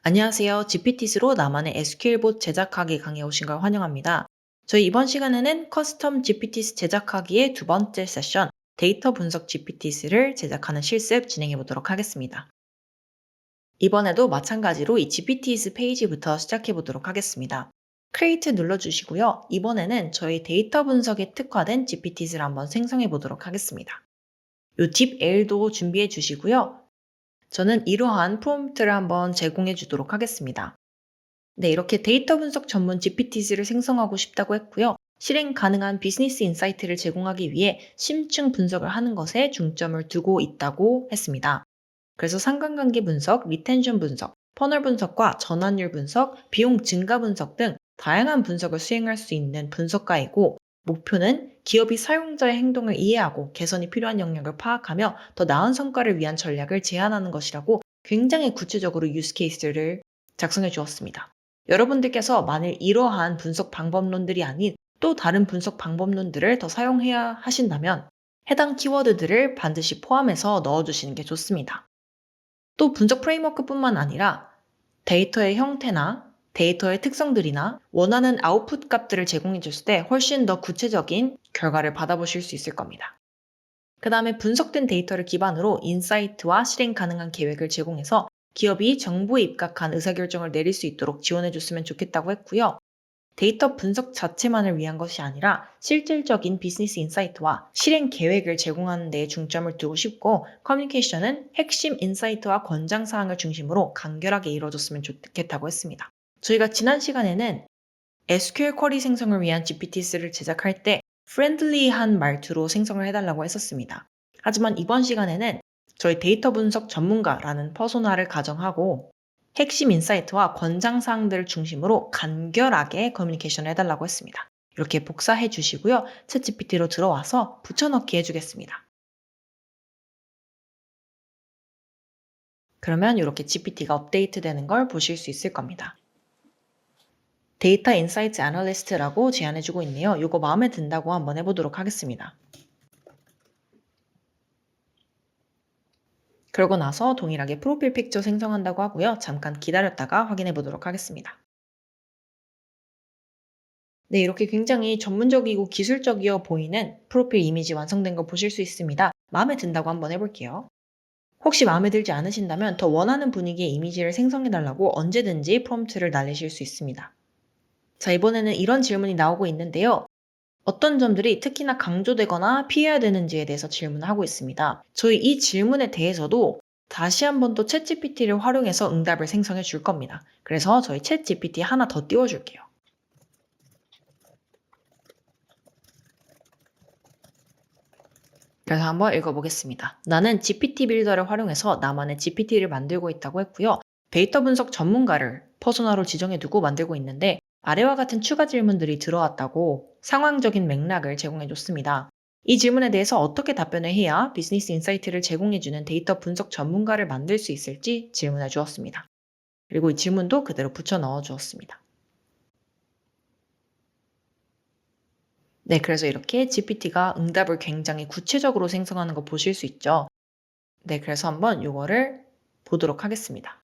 안녕하세요. GPT스로 나만의 SQL 봇 제작하기 강의에 오신 걸 환영합니다. 저희 이번 시간에는 커스텀 GPTs 제작하기의 두 번째 세션, 데이터 분석 GPTs를 제작하는 실습 진행해 보도록 하겠습니다. 이번에도 마찬가지로 이 GPTs 페이지부터 시작해 보도록 하겠습니다. Create 눌러주시고요. 이번에는 저희 데이터 분석에 특화된 GPTs를 한번 생성해 보도록 하겠습니다. 이 DeepL도 준비해 주시고요. 저는 이러한 프롬프트를 한번 제공해 주도록 하겠습니다. 네, 이렇게 데이터 분석 전문 GPTs를 생성하고 싶다고 했고요. 실행 가능한 비즈니스 인사이트를 제공하기 위해 심층 분석을 하는 것에 중점을 두고 있다고 했습니다. 그래서 상관관계 분석, 리텐션 분석, 퍼널 분석과 전환율 분석, 비용 증가 분석 등 다양한 분석을 수행할 수 있는 분석가이고, 목표는 기업이 사용자의 행동을 이해하고 개선이 필요한 영역을 파악하며 더 나은 성과를 위한 전략을 제안하는 것이라고 굉장히 구체적으로 유스케이스를 작성해 주었습니다. 여러분들께서 만일 이러한 분석 방법론들이 아닌 또 다른 분석 방법론들을 더 사용해야 하신다면 해당 키워드들을 반드시 포함해서 넣어주시는 게 좋습니다. 또 분석 프레임워크뿐만 아니라 데이터의 형태나 데이터의 특성들이나 원하는 아웃풋 값들을 제공해 줬을 때 훨씬 더 구체적인 결과를 받아보실 수 있을 겁니다. 그 다음에 분석된 데이터를 기반으로 인사이트와 실행 가능한 계획을 제공해서 기업이 정보에 입각한 의사결정을 내릴 수 있도록 지원해 줬으면 좋겠다고 했고요. 데이터 분석 자체만을 위한 것이 아니라 실질적인 비즈니스 인사이트와 실행 계획을 제공하는 데에 중점을 두고 싶고, 커뮤니케이션은 핵심 인사이트와 권장 사항을 중심으로 간결하게 이루어졌으면 좋겠다고 했습니다. 저희가 지난 시간에는 SQL 쿼리 생성을 위한 GPTs를 제작할 때 프렌들리한 말투로 생성을 해달라고 했었습니다. 하지만 이번 시간에는 저희 데이터 분석 전문가라는 퍼소나를 가정하고 핵심 인사이트와 권장사항들을 중심으로 간결하게 커뮤니케이션을 해달라고 했습니다. 이렇게 복사해 주시고요. 챗GPT로 들어와서 붙여넣기 해주겠습니다. 그러면 이렇게 GPT가 업데이트 되는 걸 보실 수 있을 겁니다. 데이터 인사이트 애널리스트라고 제안해주고 있네요. 이거 마음에 든다고 한번 해보도록 하겠습니다. 그러고 나서 동일하게 프로필 픽처 생성한다고 하고요. 잠깐 기다렸다가 확인해 보도록 하겠습니다. 네, 이렇게 굉장히 전문적이고 기술적이어 보이는 프로필 이미지 완성된 거 보실 수 있습니다. 마음에 든다고 한번 해볼게요. 혹시 마음에 들지 않으신다면 더 원하는 분위기의 이미지를 생성해달라고 언제든지 프롬프트를 날리실 수 있습니다. 자, 이번에는 이런 질문이 나오고 있는데요. 어떤 점들이 특히나 강조되거나 피해야 되는지에 대해서 질문을 하고 있습니다. 저희 이 질문에 대해서도 다시 한 번 또 챗GPT를 활용해서 응답을 생성해 줄 겁니다. 그래서 저희 챗GPT 하나 더 띄워줄게요. 그래서 한번 읽어보겠습니다. 나는 GPT 빌더를 활용해서 나만의 GPT를 만들고 있다고 했고요. 데이터 분석 전문가를 퍼소나로 지정해두고 만들고 있는데 아래와 같은 추가 질문들이 들어왔다고 상황적인 맥락을 제공해줬습니다. 이 질문에 대해서 어떻게 답변을 해야 비즈니스 인사이트를 제공해주는 데이터 분석 전문가를 만들 수 있을지 질문해 주었습니다. 그리고 이 질문도 그대로 붙여 넣어 주었습니다. 네, 그래서 이렇게 GPT가 응답을 굉장히 구체적으로 생성하는 거 보실 수 있죠. 네, 그래서 한번 이거를 보도록 하겠습니다.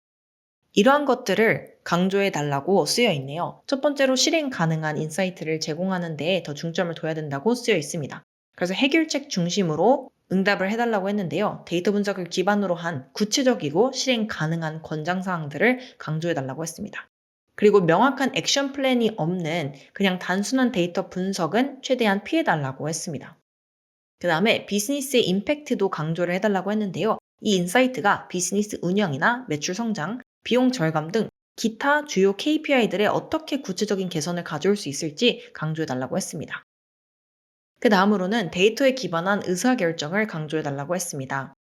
이러한 것들을 강조해 달라고 쓰여 있네요. 첫 번째로 실행 가능한 인사이트를 제공하는 데에 더 중점을 둬야 된다고 쓰여 있습니다. 그래서 해결책 중심으로 응답을 해달라고 했는데요. 데이터 분석을 기반으로 한 구체적이고 실행 가능한 권장사항들을 강조해 달라고 했습니다. 그리고 명확한 액션 플랜이 없는 그냥 단순한 데이터 분석은 최대한 피해 달라고 했습니다. 그 다음에 비즈니스의 임팩트도 강조를 해달라고 했는데요. 이 인사이트가 비즈니스 운영이나 매출 성장, 비용 절감 등 기타 주요 KPI들에 어떻게 구체적인 개선을 가져올 수 있을지 강조해달라고 했습니다. 그 다음으로는 데이터에 기반한 의사결정을 강조해달라고 했습니다.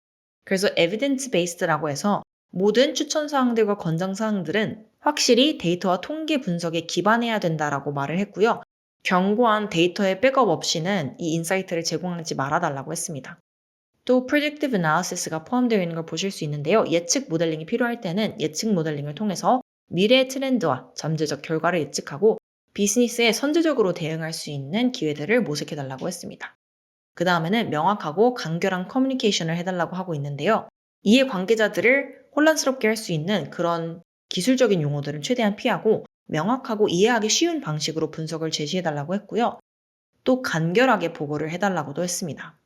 그래서 evidence based라고 해서 모든 추천사항들과 권장사항들은 확실히 데이터와 통계 분석에 기반해야 된다라고 말을 했고요. 견고한 데이터의 백업 없이는 이 인사이트를 제공하지 말아달라고 했습니다. 또 predictive analysis가 포함되어 있는 걸 보실 수 있는데요. 예측 모델링이 필요할 때는 예측 모델링을 통해서 미래의 트렌드와 잠재적 결과를 예측하고 비즈니스에 선제적으로 대응할 수 있는 기회들을 모색해달라고 했습니다. 그 다음에는 명확하고 간결한 커뮤니케이션을 해달라고 하고 있는데요. 이해 관계자들을 혼란스럽게 할 수 있는 그런 기술적인 용어들은 최대한 피하고 명확하고 이해하기 쉬운 방식으로 분석을 제시해달라고 했고요. 또 간결하게 보고를 해달라고도 했습니다.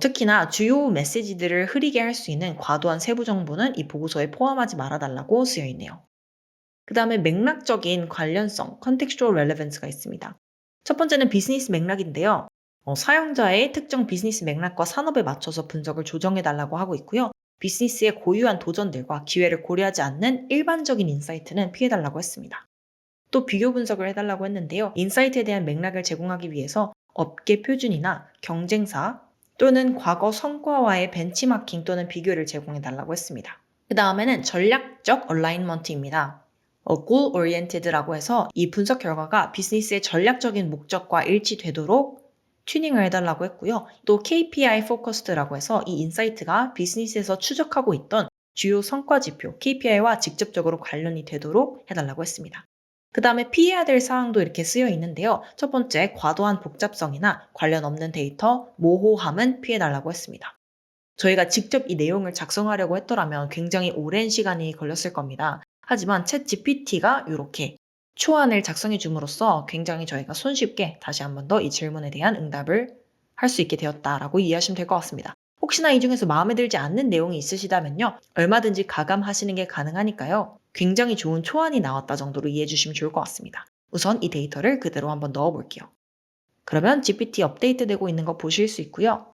특히나 주요 메시지들을 흐리게 할 수 있는 과도한 세부 정보는 이 보고서에 포함하지 말아달라고 쓰여 있네요. 그 다음에 맥락적인 관련성, contextual relevance가 있습니다. 첫 번째는 비즈니스 맥락인데요. 사용자의 특정 비즈니스 맥락과 산업에 맞춰서 분석을 조정해달라고 하고 있고요. 비즈니스의 고유한 도전들과 기회를 고려하지 않는 일반적인 인사이트는 피해달라고 했습니다. 또 비교 분석을 해달라고 했는데요. 인사이트에 대한 맥락을 제공하기 위해서 업계 표준이나 경쟁사 또는 과거 성과와의 벤치마킹 또는 비교를 제공해달라고 했습니다. 그 다음에는 전략적 얼라인먼트입니다. goal oriented라고 해서 이 분석 결과가 비즈니스의 전략적인 목적과 일치되도록 튜닝을 해달라고 했고요. 또 KPI 포커스드라고 해서 이 인사이트가 비즈니스에서 추적하고 있던 주요 성과 지표 KPI와 직접적으로 관련이 되도록 해달라고 했습니다. 그 다음에 피해야 될 사항도 이렇게 쓰여 있는데요. 첫 번째, 과도한 복잡성이나 관련 없는 데이터, 모호함은 피해달라고 했습니다. 저희가 직접 이 내용을 작성하려고 했더라면 굉장히 오랜 시간이 걸렸을 겁니다. 하지만 챗 GPT가 이렇게 초안을 작성해 줌으로써 굉장히 저희가 손쉽게 다시 한 번 더 이 질문에 대한 응답을 할 수 있게 되었다라고 이해하시면 될 것 같습니다. 혹시나 이 중에서 마음에 들지 않는 내용이 있으시다면요. 얼마든지 가감하시는 게 가능하니까요. 굉장히 좋은 초안이 나왔다 정도로 이해해 주시면 좋을 것 같습니다. 우선 이 데이터를 그대로 한번 넣어 볼게요. 그러면 GPT 업데이트되고 있는 거 보실 수 있고요.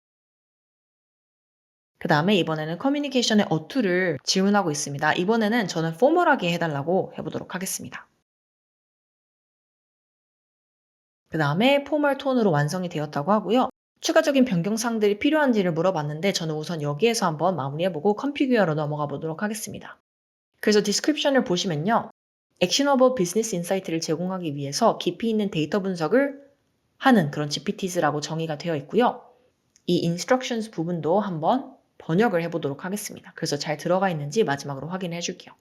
그 다음에 이번에는 커뮤니케이션의 어투를 질문하고 있습니다. 이번에는 저는 포멀하게 해달라고 해보도록 하겠습니다. 그 다음에 포멀 톤으로 완성이 되었다고 하고요. 추가적인 변경사항들이 필요한지를 물어봤는데 저는 우선 여기에서 한번 마무리해보고 컴피규어로 넘어가 보도록 하겠습니다. 그래서 디스크립션을 보시면요. 액셔너블 비즈니스 인사이트를 제공하기 위해서 깊이 있는 데이터 분석을 하는 그런 GPTs라고 정의가 되어 있고요. 이 instructions 부분도 한번 번역을 해보도록 하겠습니다. 그래서 잘 들어가 있는지 마지막으로 확인해 줄게요.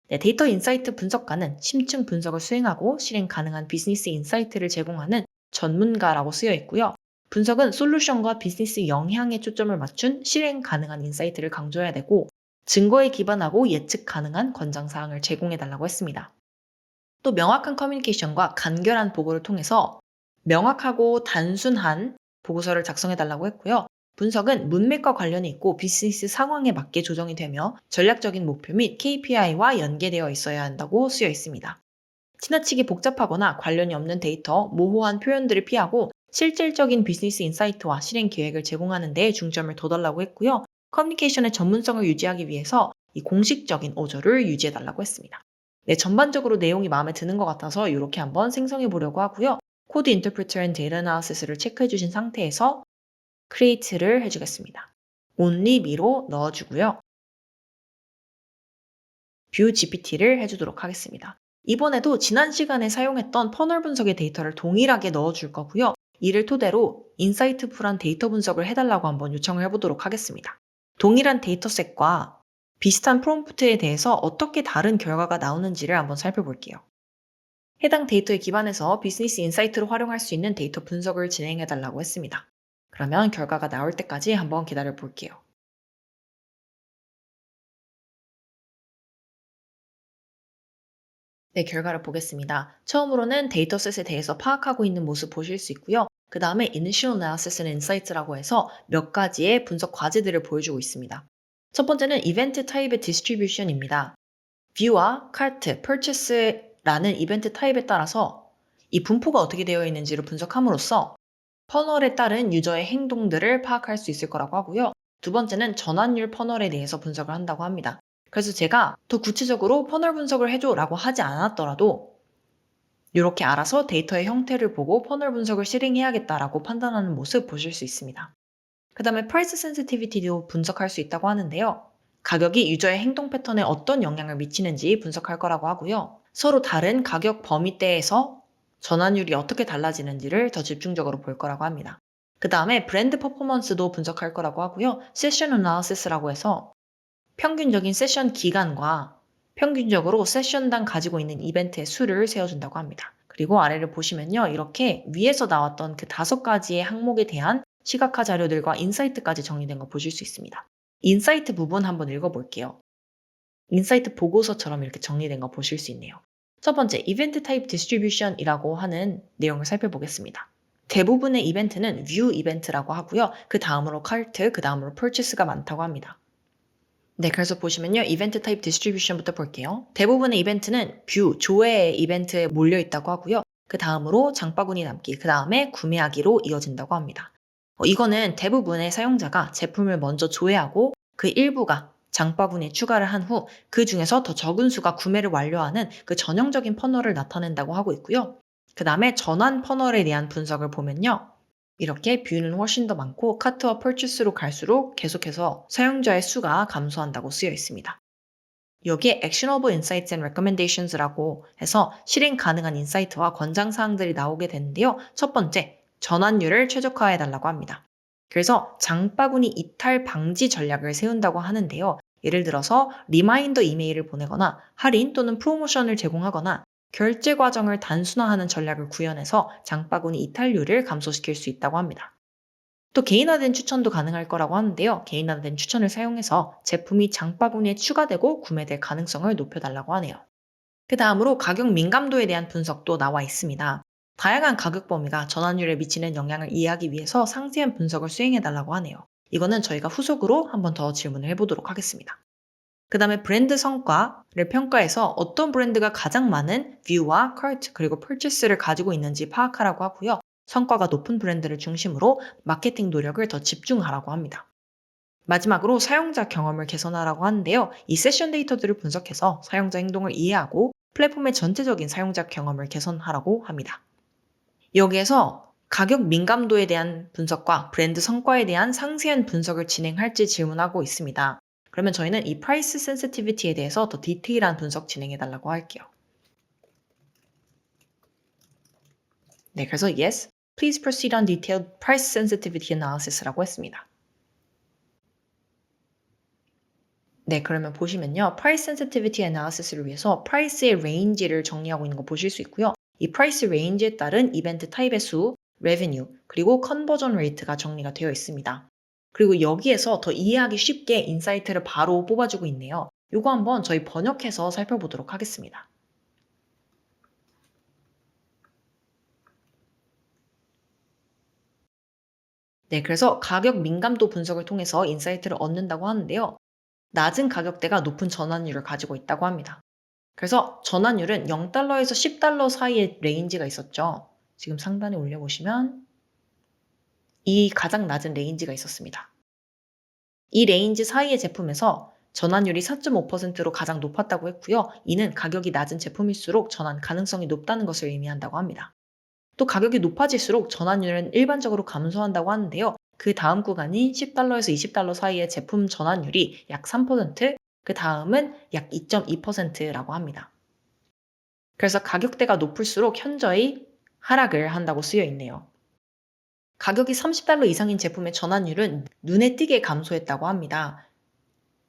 네, 데이터 인사이트 분석가는 심층 분석을 수행하고 실행 가능한 비즈니스 인사이트를 제공하는 전문가라고 쓰여 있고요. 분석은 솔루션과 비즈니스 영향에 초점을 맞춘 실행 가능한 인사이트를 강조해야 되고 증거에 기반하고 예측 가능한 권장사항을 제공해달라고 했습니다. 또 명확한 커뮤니케이션과 간결한 보고를 통해서 명확하고 단순한 보고서를 작성해달라고 했고요. 분석은 문맥과 관련이 있고 비즈니스 상황에 맞게 조정이 되며 전략적인 목표 및 KPI와 연계되어 있어야 한다고 쓰여 있습니다. 지나치게 복잡하거나 관련이 없는 데이터, 모호한 표현들을 피하고 실질적인 비즈니스 인사이트와 실행 계획을 제공하는 데 중점을 둬달라고 했고요. 커뮤니케이션의 전문성을 유지하기 위해서 이 공식적인 어조를 유지해달라고 했습니다. 네, 전반적으로 내용이 마음에 드는 것 같아서 이렇게 한번 생성해 보려고 하고요. 코드 인터프리터 앤 데이터 애널리시스를 체크해 주신 상태에서 create를 해주겠습니다. only me로 넣어주고요. view gpt를 해주도록 하겠습니다. 이번에도 지난 시간에 사용했던 퍼널 분석의 데이터를 동일하게 넣어줄 거고요. 이를 토대로 인사이트풀한 데이터 분석을 해달라고 한번 요청을 해보도록 하겠습니다. 동일한 데이터셋과 비슷한 프롬프트에 대해서 어떻게 다른 결과가 나오는지를 한번 살펴볼게요. 해당 데이터에 기반해서 비즈니스 인사이트를 활용할 수 있는 데이터 분석을 진행해달라고 했습니다. 그러면 결과가 나올 때까지 한번 기다려 볼게요. 네, 결과를 보겠습니다. 처음으로는 데이터셋에 대해서 파악하고 있는 모습 보실 수 있고요. 그 다음에 Initial Analysis and Insights라고 해서 몇 가지의 분석 과제들을 보여주고 있습니다. 첫 번째는 이벤트 타입의 디스트리뷰션입니다. View와 Cart, Purchase라는 이벤트 타입에 따라서 이 분포가 어떻게 되어 있는지를 분석함으로써 퍼널에 따른 유저의 행동들을 파악할 수 있을 거라고 하고요. 두 번째는 전환율 퍼널에 대해서 분석을 한다고 합니다. 그래서 제가 더 구체적으로 퍼널 분석을 해줘 라고 하지 않았더라도 이렇게 알아서 데이터의 형태를 보고 퍼널 분석을 실행해야겠다라고 판단하는 모습 보실 수 있습니다. 그 다음에 Price Sensitivity도 분석할 수 있다고 하는데요. 가격이 유저의 행동 패턴에 어떤 영향을 미치는지 분석할 거라고 하고요. 서로 다른 가격 범위대에서 전환율이 어떻게 달라지는지를 더 집중적으로 볼 거라고 합니다. 그 다음에 브랜드 퍼포먼스도 분석할 거라고 하고요. 세션 애널리시스라고 해서 평균적인 세션 기간과 평균적으로 세션당 가지고 있는 이벤트의 수를 세워준다고 합니다. 그리고 아래를 보시면요. 이렇게 위에서 나왔던 그 5가지의 항목에 대한 시각화 자료들과 인사이트까지 정리된 거 보실 수 있습니다. 인사이트 부분 한번 읽어볼게요. 인사이트 보고서처럼 이렇게 정리된 거 보실 수 있네요. 첫 번째, 이벤트 타입 디스트리뷰션이라고 하는 내용을 살펴보겠습니다. 대부분의 이벤트는 뷰 이벤트라고 하고요. 그 다음으로 카트, 그 다음으로 purchase가 많다고 합니다. 네, 그래서 보시면요. 이벤트 타입 디스트리뷰션부터 볼게요. 대부분의 이벤트는 뷰, 조회의 이벤트에 몰려 있다고 하고요. 그 다음으로 장바구니 담기, 그 다음에 구매하기로 이어진다고 합니다. 이거는 대부분의 사용자가 제품을 먼저 조회하고 그 일부가 장바구니에 추가를 한 후 그 중에서 더 적은 수가 구매를 완료하는 그 전형적인 퍼널을 나타낸다고 하고 있고요. 그 다음에 전환 퍼널에 대한 분석을 보면요. 이렇게 뷰는 훨씬 더 많고 카트와 펄치스로 갈수록 계속해서 사용자의 수가 감소한다고 쓰여 있습니다. 여기에 Actionable Insights and Recommendations라고 해서 실행 가능한 인사이트와 권장사항들이 나오게 되는데요. 첫 번째, 전환율을 최적화해달라고 합니다. 그래서 장바구니 이탈 방지 전략을 세운다고 하는데요. 예를 들어서 리마인더 이메일을 보내거나 할인 또는 프로모션을 제공하거나 결제 과정을 단순화하는 전략을 구현해서 장바구니 이탈률을 감소시킬 수 있다고 합니다. 또 개인화된 추천도 가능할 거라고 하는데요. 개인화된 추천을 사용해서 제품이 장바구니에 추가되고 구매될 가능성을 높여달라고 하네요. 그 다음으로 가격 민감도에 대한 분석도 나와 있습니다. 다양한 가격 범위가 전환율에 미치는 영향을 이해하기 위해서 상세한 분석을 수행해달라고 하네요. 이거는 저희가 후속으로 한 번 더 질문을 해보도록 하겠습니다. 그 다음에 브랜드 성과를 평가해서 어떤 브랜드가 가장 많은 뷰와 카트 그리고 purchase를 가지고 있는지 파악하라고 하고요. 성과가 높은 브랜드를 중심으로 마케팅 노력을 더 집중하라고 합니다. 마지막으로 사용자 경험을 개선하라고 하는데요. 이 세션 데이터들을 분석해서 사용자 행동을 이해하고 플랫폼의 전체적인 사용자 경험을 개선하라고 합니다. 여기에서 가격 민감도에 대한 분석과 브랜드 성과에 대한 상세한 분석을 진행할지 질문하고 있습니다. 그러면 저희는 이 price sensitivity에 대해서 더 디테일한 분석 진행해달라고 할게요. 네, 그래서 yes, please proceed on detailed price sensitivity analysis라고 했습니다. 네, 그러면 보시면요. price sensitivity analysis를 위해서 price의 range를 정리하고 있는 거 보실 수 있고요. 이 price range에 따른 이벤트 타입의 수, revenue, 그리고 conversion rate가 정리가 되어 있습니다. 그리고 여기에서 더 이해하기 쉽게 인사이트를 바로 뽑아주고 있네요. 이거 한번 저희 번역해서 살펴보도록 하겠습니다. 네, 그래서 가격 민감도 분석을 통해서 인사이트를 얻는다고 하는데요. 낮은 가격대가 높은 전환율을 가지고 있다고 합니다. 그래서 전환율은 0달러에서 10달러 사이의 레인지가 있었죠. 지금 상단에 올려보시면 이 가장 낮은 레인지가 있었습니다. 이 레인지 사이의 제품에서 전환율이 4.5%로 가장 높았다고 했고요. 이는 가격이 낮은 제품일수록 전환 가능성이 높다는 것을 의미한다고 합니다. 또 가격이 높아질수록 전환율은 일반적으로 감소한다고 하는데요. 그 다음 구간인 10달러에서 20달러 사이의 제품 전환율이 약 3%, 그 다음은 약 2.2%라고 합니다. 그래서 가격대가 높을수록 현저히 하락을 한다고 쓰여 있네요. 가격이 30달러 이상인 제품의 전환율은 눈에 띄게 감소했다고 합니다.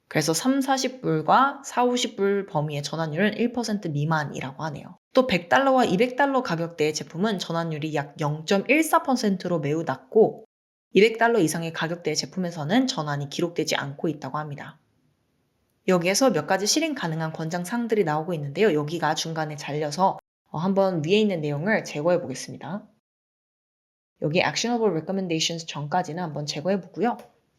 그래서 3, 40불과 4, 50불 범위의 전환율은 1% 미만이라고 하네요. 또 100달러와 200달러 가격대의 제품은 전환율이 약 0.14%로 매우 낮고 200달러 이상의 가격대의 제품에서는 전환이 기록되지 않고 있다고 합니다. 여기에서 몇 가지 실행 가능한 권장 사항들이 나오고 있는데요. 여기가 중간에 잘려서 한번 위에 있는 내용을 제거해 보겠습니다. 여기 Actionable Recommendations 전까지는 한번 제거해 보고요.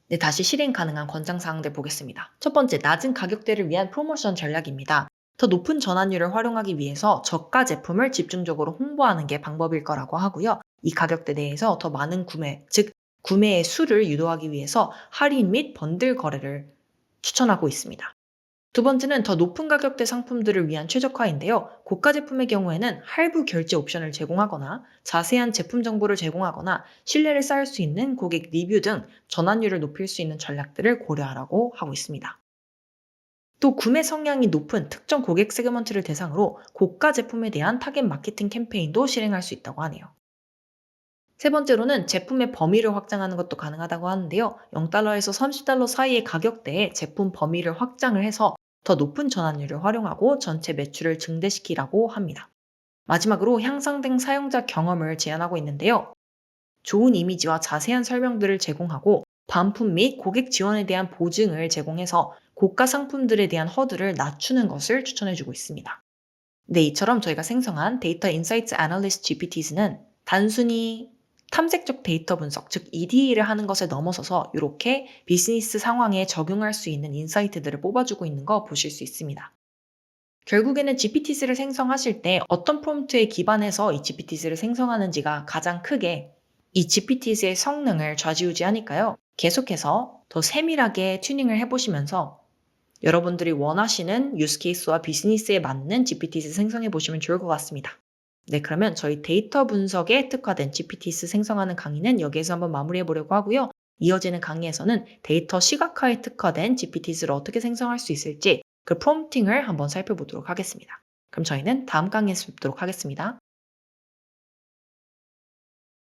네, 다시 실행 가능한 권장 사항들 보겠습니다. 첫 번째, 낮은 가격대를 위한 프로모션 전략입니다. 더 높은 전환율을 활용하기 위해서 저가 제품을 집중적으로 홍보하는 게 방법일 거라고 하고요. 이 가격대 내에서 더 많은 구매, 즉 구매의 수를 유도하기 위해서 할인 및 번들 거래를 추천하고 있습니다. 두 번째는 더 높은 가격대 상품들을 위한 최적화인데요. 고가 제품의 경우에는 할부 결제 옵션을 제공하거나 자세한 제품 정보를 제공하거나 신뢰를 쌓을 수 있는 고객 리뷰 등 전환율을 높일 수 있는 전략들을 고려하라고 하고 있습니다. 또 구매 성향이 높은 특정 고객 세그먼트를 대상으로 고가 제품에 대한 타겟 마케팅 캠페인도 실행할 수 있다고 하네요. 세 번째로는 제품의 범위를 확장하는 것도 가능하다고 하는데요. 0달러에서 30달러 사이의 가격대에 제품 범위를 확장을 해서 더 높은 전환율을 활용하고 전체 매출을 증대시키라고 합니다. 마지막으로 향상된 사용자 경험을 제안하고 있는데요. 좋은 이미지와 자세한 설명들을 제공하고 반품 및 고객 지원에 대한 보증을 제공해서 고가 상품들에 대한 허들을 낮추는 것을 추천해주고 있습니다. 네, 이처럼 저희가 생성한 데이터 인사이트 애널리스트 GPTs는 단순히 탐색적 데이터 분석, 즉 EDA를 하는 것에 넘어서서 이렇게 비즈니스 상황에 적용할 수 있는 인사이트들을 뽑아주고 있는 거 보실 수 있습니다. 결국에는 GPTs를 생성하실 때 어떤 프롬프트에 기반해서 이 GPTs를 생성하는지가 가장 크게 이 GPTs의 성능을 좌지우지하니까요. 계속해서 더 세밀하게 튜닝을 해보시면서 여러분들이 원하시는 유스케이스와 비즈니스에 맞는 GPTs 생성해 보시면 좋을 것 같습니다. 네, 그러면 저희 데이터 분석에 특화된 GPTs 생성하는 강의는 여기에서 한번 마무리해 보려고 하고요. 이어지는 강의에서는 데이터 시각화에 특화된 GPTs를 어떻게 생성할 수 있을지 그 프롬프팅을 한번 살펴보도록 하겠습니다. 그럼 저희는 다음 강의에서 뵙도록 하겠습니다.